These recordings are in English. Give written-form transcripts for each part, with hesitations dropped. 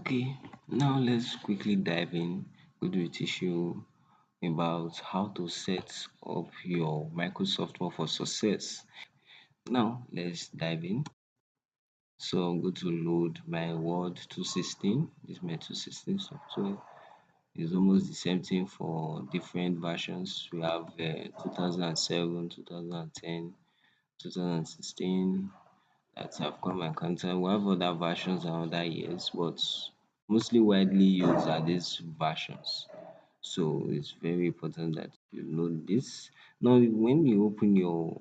Okay, now let's quickly dive in. Going to teach you about how to set up your Microsoft Word for success. Now let's dive in. So I'm going to load my Word 216. This is my 216 software. It's almost the same thing for different versions. We have 2007, 2010, 2016. That I've got my content. We have other versions and other years, but mostly widely used are these versions. So it's very important that you know this. Now, when you open your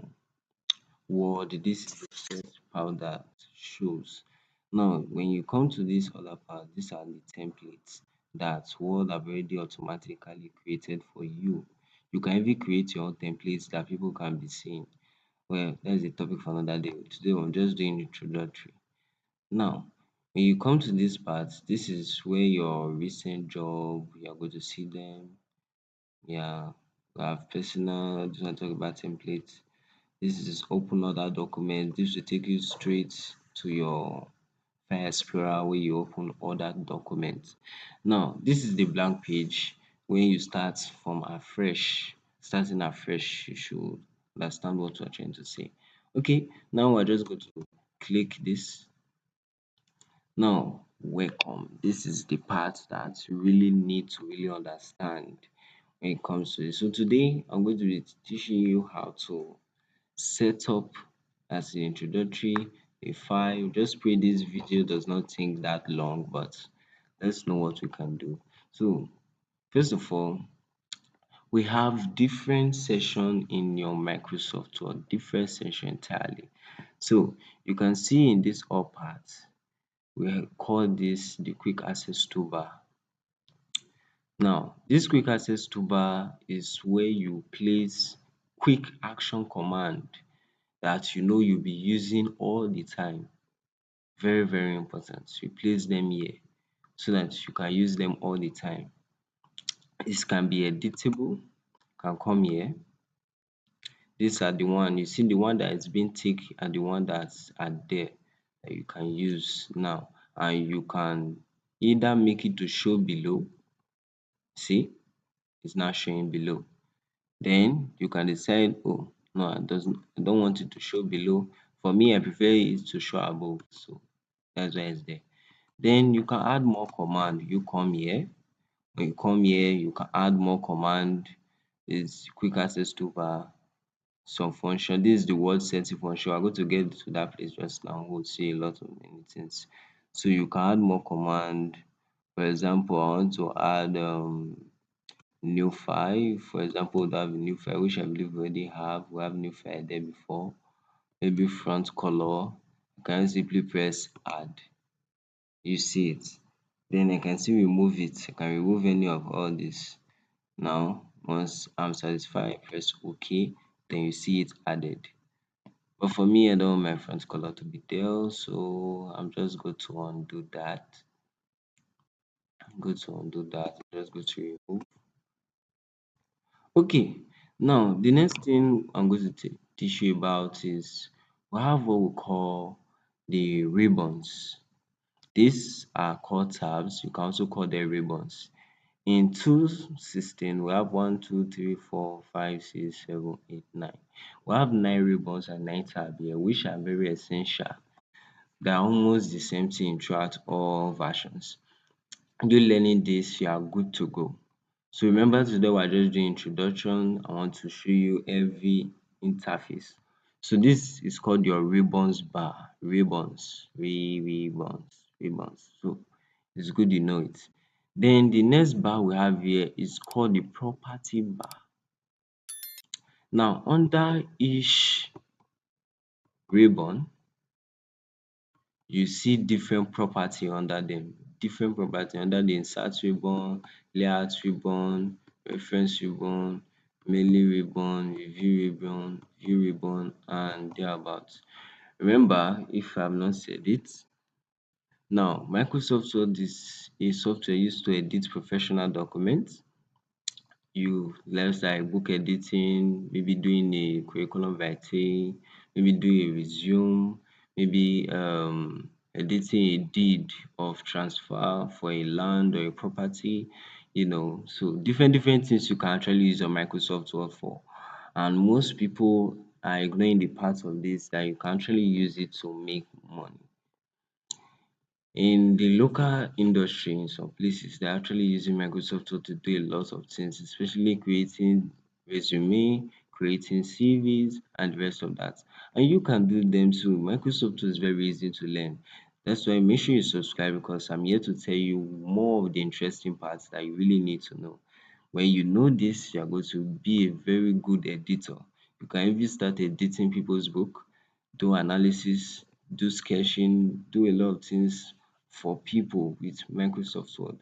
Word, this is the first part that shows. Now, when you come to this other part, these are the templates that Word have already automatically created for you. You can even create your own templates that people can be seeing. Well, that's a topic for another day. Today, I'm just doing introductory. Now, when you come to this part, this is where your recent job, you're going to see them. Yeah, we have personal, I just want to talk about templates. This is open other documents. This will take you straight to your File Explorer where you open other documents. Now, this is the blank page. When you start from afresh, starting afresh, you should understand what we're trying to say. Okay, now we're just going to click this. Now, welcome. This is the part that you really need to really understand when it comes to it. So today, I'm going to be teaching you how to set up as an introductory a file. Just pray this video does not take that long, but let's know what we can do. So, first of all, we have different section in your Microsoft Word, different section entirely. So, you can see in this up part, we call this the quick access toolbar. Now, this quick access toolbar is where you place quick action command that you know you'll be using all the time. Very, very important. You place them here so that you can use them all the time. This can be editable, can come here. These are the one, you see the one that is being ticked and the one that's are there that you can use now. And you can either make it to show below. See, it's now showing below. Then you can decide, oh no, I don't want it to show below. For me, I prefer it to show above. So that's why it's there. Then you can add more command. You come here. When you come here, you can add more command. It's quick access toolbar, some function. This is the word setting function. I'm going to get to that place just now. We'll see a lot of many things. So you can add more command. For example, I want to add new file. For example, we have a new file, which I believe we already have. We have new file there before. Maybe front color. I can simply press add. You see it. Then I can still remove it. I can remove any of all this. Now, once I'm satisfied, I press OK. Then you see it added. But for me, I don't want my front color to be there, so I'm just going to undo that. I'm going to undo that. Just go to remove. Okay, now the next thing I'm going to teach you about is we have what we call the ribbons. These are called tabs. You can also call them ribbons. In tools system, we have 1, 2, 3, 4, 5, 6, 7, 8, 9. We have 9 ribbons and 9 tabs here, which are very essential. They are almost the same thing throughout all versions. You learning this, you are good to go. So remember, today we're just doing introduction. I want to show you every interface. So this is called your ribbons bar. Ribbons, ribbons. So it's good you know it. Then the next bar we have here is called the property bar. Now under each ribbon, you see different property under them. Different property under the insert ribbon, layout ribbon, reference ribbon, mailing ribbon, review ribbon, view ribbon, and thereabouts. Remember, if I have not said it, now Microsoft Word is a software used to edit professional documents. You let's like book editing, maybe doing a curriculum vitae, maybe do a resume, maybe editing a deed of transfer for a land or a property, so different things you can actually use your Microsoft Word for. And most people are ignoring the part of this that you can actually use it to make money. In the local industry, in some places, they're actually using Microsoft Word to do a lot of things, especially creating resume, creating CVs, and the rest of that. And you can do them too. Microsoft Word is very easy to learn. That's why make sure you subscribe, because I'm here to tell you more of the interesting parts that you really need to know. When you know this, you're going to be a very good editor. You can even start editing people's book, do analysis, do sketching, do a lot of things for people with Microsoft Word.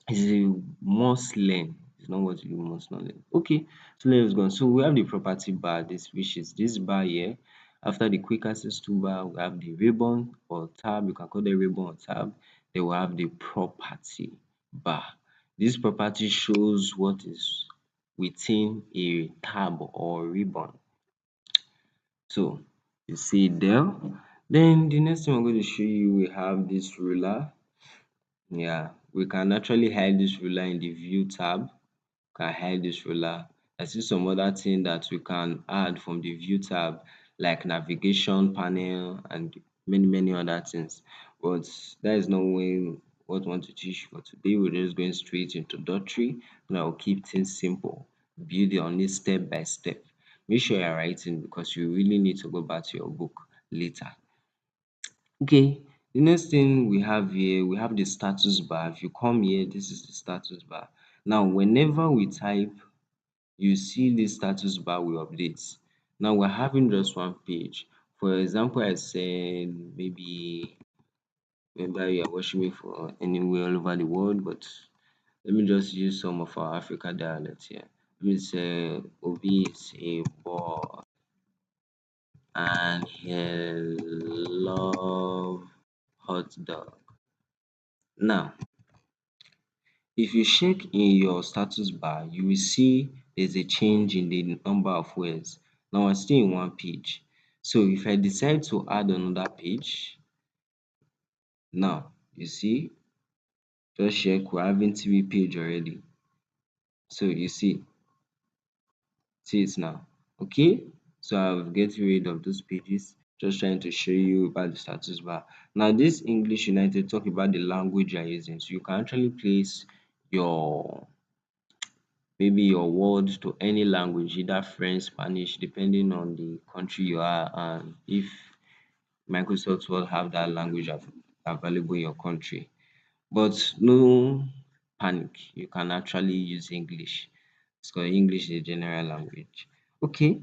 It's a must learn. It's not what you must not learn. Okay, so let's go on. So we have the property bar, this which is this bar here. After the quick access toolbar, we have the ribbon or tab. You can call it ribbon or tab. Then we have the property bar. This property shows what is within a tab or ribbon. So you see it there. Then the next thing I'm going to show you, we have this ruler. Yeah, we can actually hide this ruler in the view tab. Can hide this ruler. I see some other thing that we can add from the view tab, like navigation panel and many other things. But that is not what I want to teach you for today. We're just going straight into introductory, and I'll keep things simple. Build it on it step by step. Make sure you're writing, because you really need to go back to your book later. Okay, the next thing we have here, we have the status bar. If you come here, this is the status bar. Now, whenever we type, you see this status bar will update. Now, we're having just one page. For example, I said maybe remember you are watching me for anywhere all over the world, but let me just use some of our Africa dialects here. Let me say Obi is a boy and he love hot dog. Now, if you check in your status bar, you will see there's a change in the number of words. Now I'm still in one page. So if I decide to add another page, now you see, just check, we're having three page already. So you see it now. Okay, so I've get rid of those pages. Just trying to show you about the status bar. Now this English United talk about the language you're using. So you can actually place your maybe your word to any language, either French, Spanish, depending on the country you are, and if Microsoft will have that language available in your country. But no panic, you can actually use English. Because English is a general language. Okay,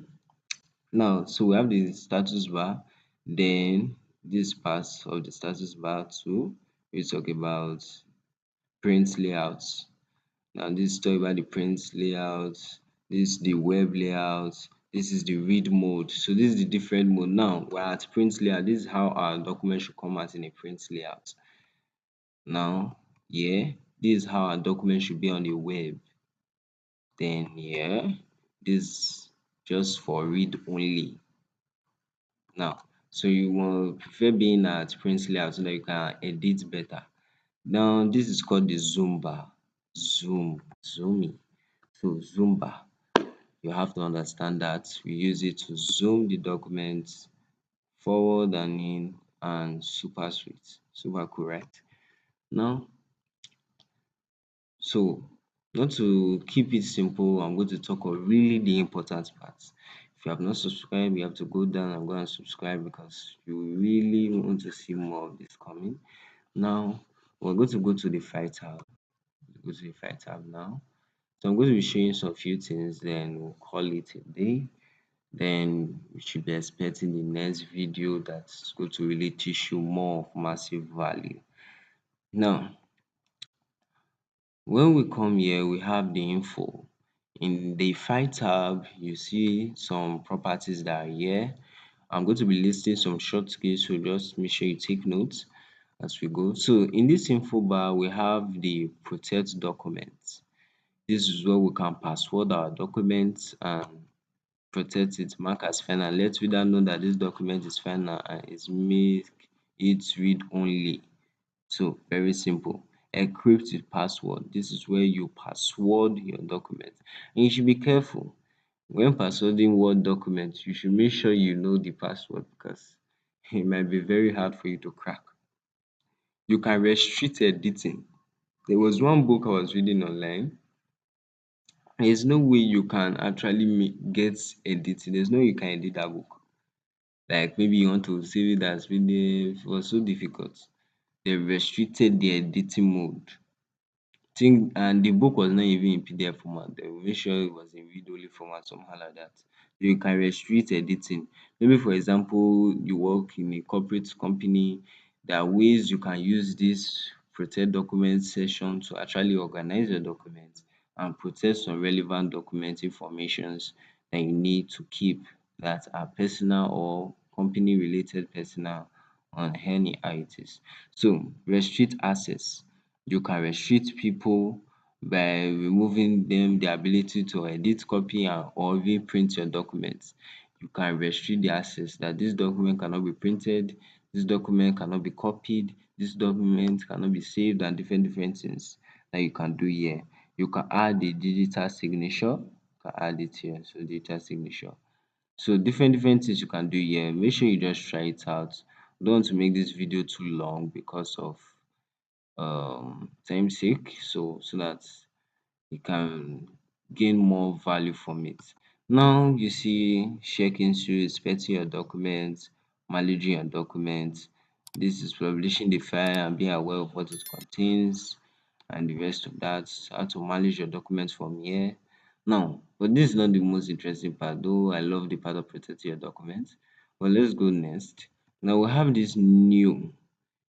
now so we have the status bar, then this part of the status bar too. We talk about print layouts. Now this talk about the print layout, this is the web layout, this is the read mode. So this is the different mode. Now we're at print layout. This is how our document should come out in a print layout. Now yeah, this is how our document should be on the web. Then yeah, this just for read only. Now, so you will prefer being at print layout so that you can edit better. Now this is called the zoom bar. Zooming. So zoom bar, you have to understand that we use it to zoom the document forward and in, and super sweet, super correct. Now, so not to keep it simple, I'm going to talk of really the important parts. If you have not subscribed, you have to go down and go and subscribe, because you really want to see more of this coming. Now, we're going to go to the file tab. Go to the file tab now. So I'm going to be showing some few things, then we'll call it a day. Then you should be expecting the next video that's going to really teach you more of massive value. Now, when we come here, we have the info. In the file tab, you see some properties that are here. I'm going to be listing some short keys, so just make sure you take notes as we go. So in this info bar, we have the protect documents. This is where we can password our documents and protect it, mark as final. Let reader know that this document is final and is make it's read only. So very simple. Encrypt with password. This is where you password your document. And you should be careful. When passwording Word documents, you should make sure you know the password because it might be very hard for you to crack. You can restrict editing. There was one book I was reading online. There's no way you can actually get editing. There's no way you can edit that book. Like maybe you want to save it as PDF. It was so difficult. They restricted the editing mode. Think and the book was not even in PDF format. They will make sure it was in read-only format, somehow like that. You can restrict editing. Maybe for example, you work in a corporate company, there are ways you can use this protect document section to actually organize your documents and protect some relevant document informations that you need to keep that are personal or company related personal on any items. So restrict access. You can restrict people by removing them the ability to edit, copy and or even print your documents. You can restrict the access that this document cannot be printed, this document cannot be copied, this document cannot be saved and different things that you can do here. You can add a digital signature, you can add it here, so digital signature. So different things you can do here. Make sure you just try it out. Don't want to make this video too long because of time sake, so that you can gain more value from it. Now you see checking through, inspecting your documents, managing your documents. This is publishing the file and being aware of what it contains and the rest of that. How to manage your documents from here. Now, but this is not the most interesting part, though I love the part of protecting your documents. But let's go next. Now we have this new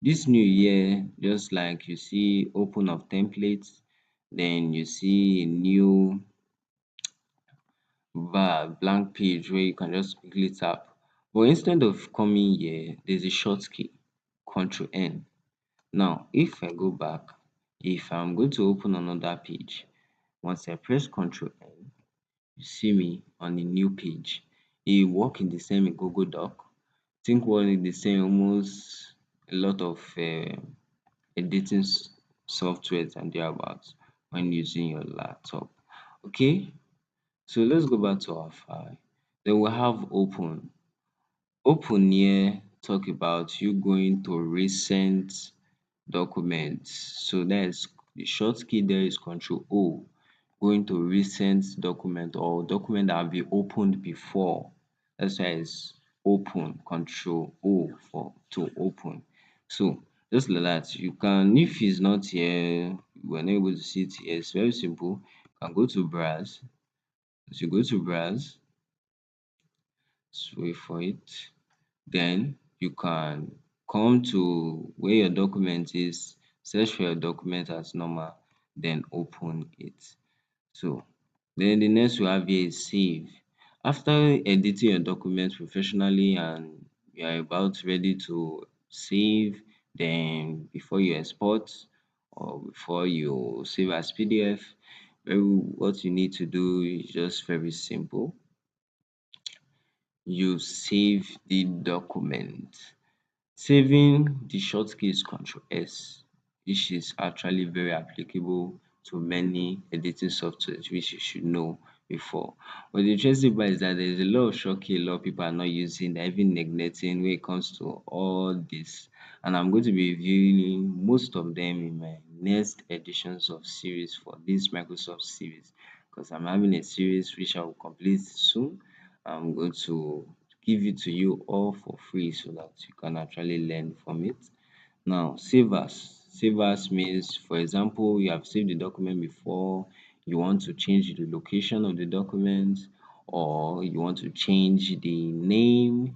year, just like you see open of templates, then you see a new blank page where you can just quickly tap. But instead of coming here, there's a short key, Control N. Now, if I go back, if I'm going to open another page, once I press Control N, you see me on a new page. It work in the same in Google Doc. Think what in the same almost a lot of editing softwares and thereabouts when using your laptop. Okay, so let's go back to our file. Then we have open. Open here talk about you going to recent documents. So that is the short key there is Control O. Going to recent document or document that have been opened before. That's why it's open, Control O for to open. So just like that, you can if it's not here, you are not able to see it here. It's very simple. You can go to browse. As you go to browse, just wait for it. Then you can come to where your document is, search for your document as normal, then open it. So then the next we have here is save. After editing your document professionally and you are about ready to save, then before you export or before you save as PDF, what you need to do is just very simple. You save the document. Saving the shortcut is Control S, which is actually very applicable to many editing softwares, which you should know before. But the interesting part is that there is a lot of shortcut a lot of people are not using, they're even neglecting when it comes to all this. And I'm going to be reviewing most of them in my next editions of series for this Microsoft series because I'm having a series which I will complete soon. I'm going to give it to you all for free so that you can actually learn from it. Now, save as. Save as means, for example, you have saved the document before, you want to change the location of the document, or you want to change the name,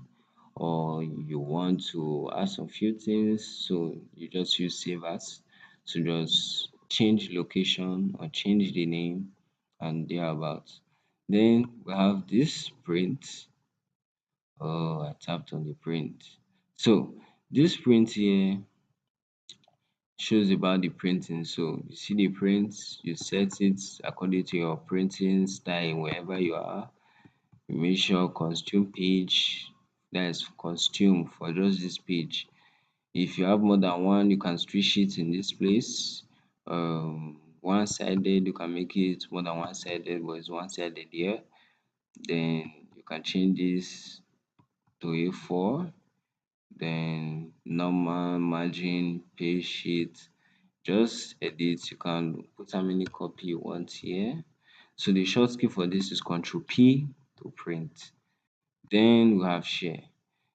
or you want to add some few things. So you just use save as to just change location or change the name and thereabouts. Then we have this print. Oh, I tapped on the print. So this print here shows about the printing. So you see the print, you set it according to your printing style wherever you are. You make sure costume page, that is costume for just this page. If you have more than one, you can switch it in this place. One-sided, you can make it more than one-sided, but it's one-sided here. Then you can change this to A4. Then normal margin, page sheet. Just edit. You can put how many copy you want here. So the shortcut for this is Control P to print. Then we have share.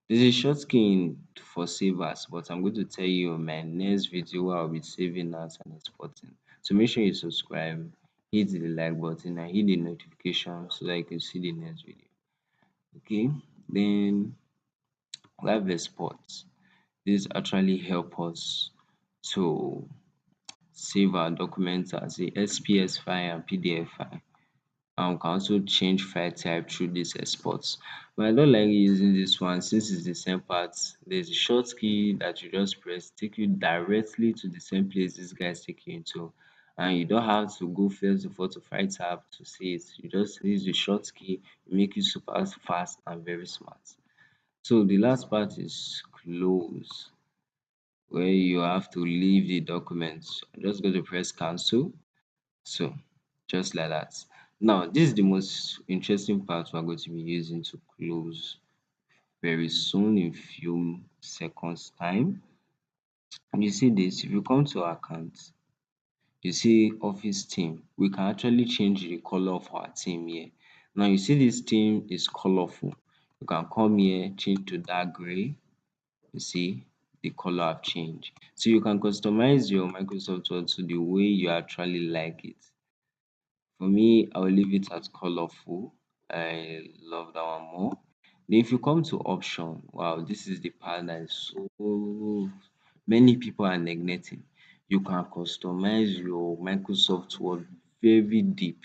There's a shortcut for save as, but I'm going to tell you in my next video where I'll be saving as and exporting. So make sure you subscribe, hit the like button and hit the notification so that you can see the next video. Okay, then we have export. This actually help us to save our documents as a SPS file and PDF file. And we can also change file type through this exports. But I don't like using this one since it's the same part. There's a short key that you just press, take you directly to the same place this guy is taking you to. And you don't have to go first before to file tab to see it. You just use the short key, make you super fast and very smart. So the last part is close, where you have to leave the documents. I'm just going to press cancel. So just like that. Now this is the most interesting part we're going to be using to close very soon in few seconds time. You see this, if you come to account, you see office theme. We can actually change the color of our theme here. Now you see this theme is colorful. You can come here, change to dark gray. You see the color have changed. So you can customize your Microsoft Word to the way you actually like it. For me, I will leave it as colorful. I love that one more. Then if you come to option, wow, this is the part that is so many people are neglecting. You can customize your Microsoft Word very deep.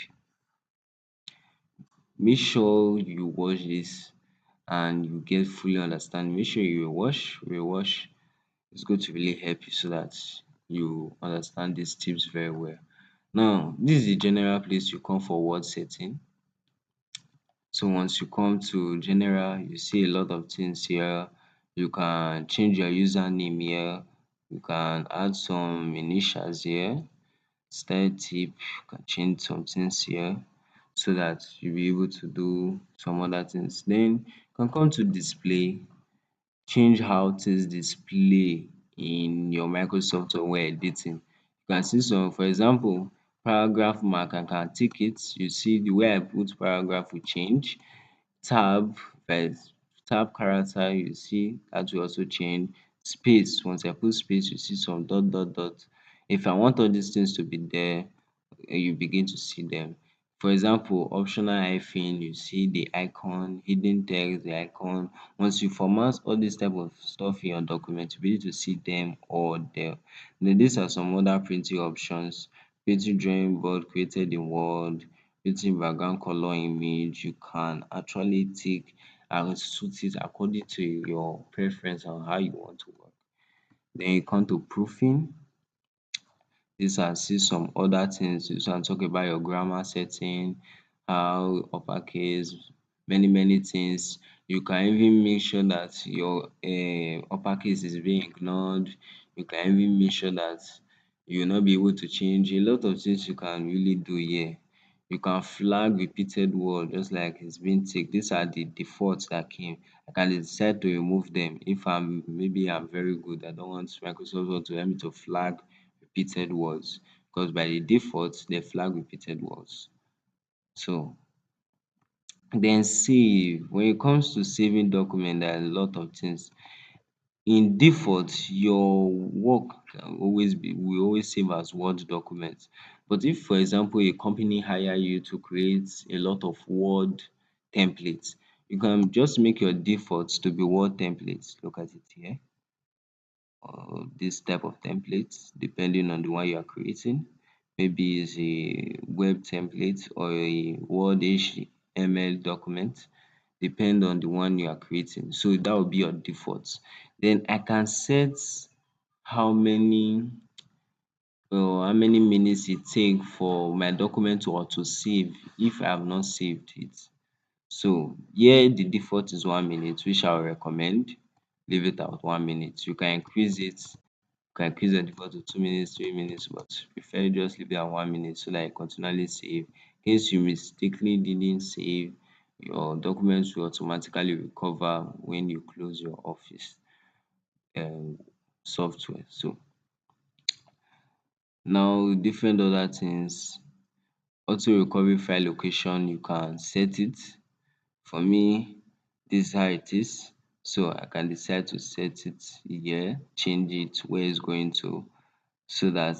Make sure you watch this and you get fully understand. Make sure you rewatch. It's going to really help you so that you understand these tips very well. Now, this is the general place you come for word setting. So once you come to general, you see a lot of things here. You can change your username here. You can add some initials here. Style tip, you can change some things here so that you'll be able to do some other things. Then you can come to display, change how things display in your Microsoft or when editing. You can see some, for example, paragraph mark, I can tick it. You see the way I put paragraph will change. Tab, first tab character, you see that will also change. Space, once I put space, you see some dot. If I want all these things to be there, you begin to see them. For example, optional hyphen, you see the icon, hidden text, the icon. Once you format all this type of stuff in your document, you'll be able to see them all there. Then these are some other printing options. Creating drawing board created in Word, creating background color image. You can actually take and suit it according to your preference and how you want to work. Then you come to proofing. Dis and see some other things. Dis one talk about your grammar setting, how uppercase, many things. You can even make sure that your uppercase is being ignored. You can even make sure that you will not be able to change. A lot of things you can really do here. You can flag repeated word just like it's been ticked. These are the defaults that came. I can decide to remove them if maybe I'm very good. I don't want Microsoft Word to help me to flag repeated words because by the default they flag repeated words. So then save. When it comes to saving document, there are a lot of things. In default, your work can always be will always save as Word document. But if, for example, a company hire you to create a lot of Word templates, you can just make your default to be Word templates. Look at it here. This type of templates, depending on the one you are creating. Maybe it's a web template or a Word HTML document, depend on the one you are creating. So that will be your default. Then I can set how many how many minutes it take for my document to auto save if I have not saved it. So here the default is 1 minute, which I will recommend leave it at 1 minute. You can increase it, you can increase the default to 2 minutes, 3 minutes, but prefer just leave it at 1 minute so that you continually save. In case you mistakenly didn't save, your documents will automatically recover when you close your office um software. So now different other things, auto recovery file location, you can set it. For me, this is how it is. So I can decide to set it here, change it where it's going to, so that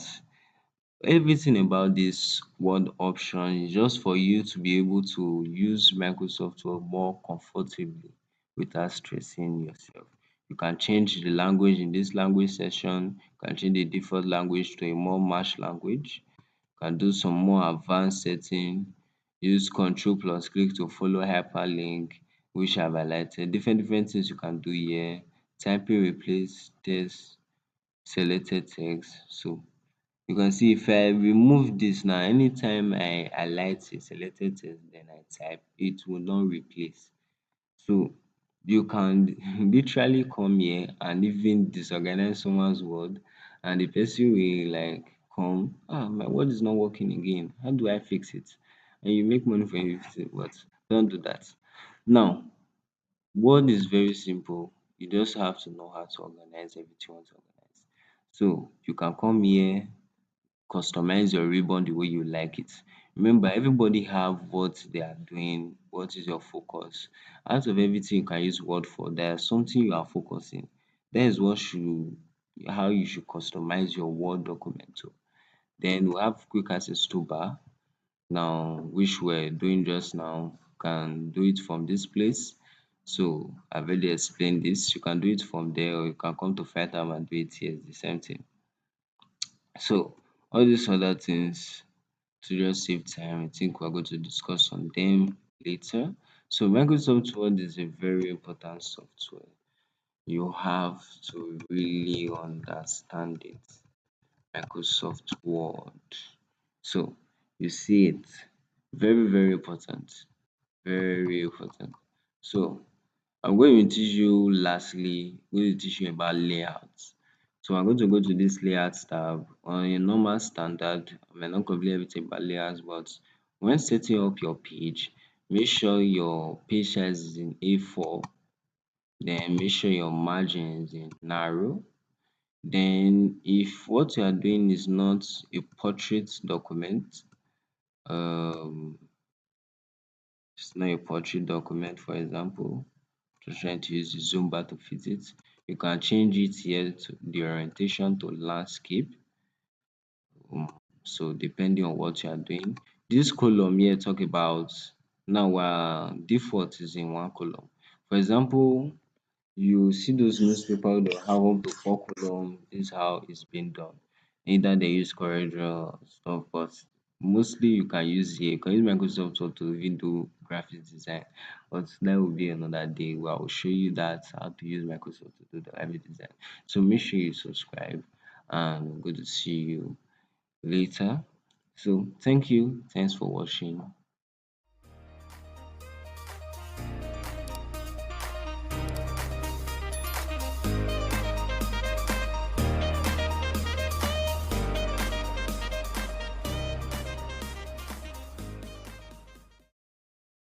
everything about this word option is just for you to be able to use Microsoft Word more comfortably without stressing yourself. You can change the language in this language section. You can change the default language to a more matched language. You can do some more advanced setting. Use Control plus click to follow hyperlink, which I've highlighted. Different things you can do here. Typing replace text, selected text. So you can see if I remove this now, anytime I highlight a selected text then I type, it will not replace. So you can literally come here and even disorganize someone's word, and the person will like come, my word is not working again. How do I fix it? And you make money from it, but don't do that. Now, word is very simple. You just have to know how to organize everything you want to organize. So you can come here, customize your ribbon the way you like it. Remember, everybody have what they are doing, what is your focus. Out of everything you can use word for, there is something you are focusing. That is what should how you should customize your Word document to. Then we have quick access toolbar now, which we're doing just now. You can do it from this place. So I've already explained this. You can do it from there, or you can come to File tab and do it here. It's the same thing. So all these other things, to just save time, I think we're going to discuss on them later. So Microsoft Word is a very important software. You have to really understand it. Microsoft Word. So you see it. Very, very important. Very important. So I'm going to teach you lastly, I'm going to teach you about layouts. So I'm going to go to this layouts tab. On a normal standard, I may not complete everything about layouts, but when setting up your page, make sure your page size is in A4, then make sure your margin is in narrow. Then if what you are doing is not a portrait document, um, it's not a portrait document, for example, just trying to use the zoom bar to fit it. You can change it here to the orientation to landscape. So depending on what you are doing, this column here talk about now default is in one column. For example, you see those newspaper that have up to 4 column. This is how it's been done. Either they use CorelDRAW or stuff, but mostly you can use here. You can use Microsoft Word to even do graphics design, but that will be another day where I will show you that how to use Microsoft to do the graphic design. So make sure you subscribe, and I'm going to see you later. So thank you. Thanks for watching.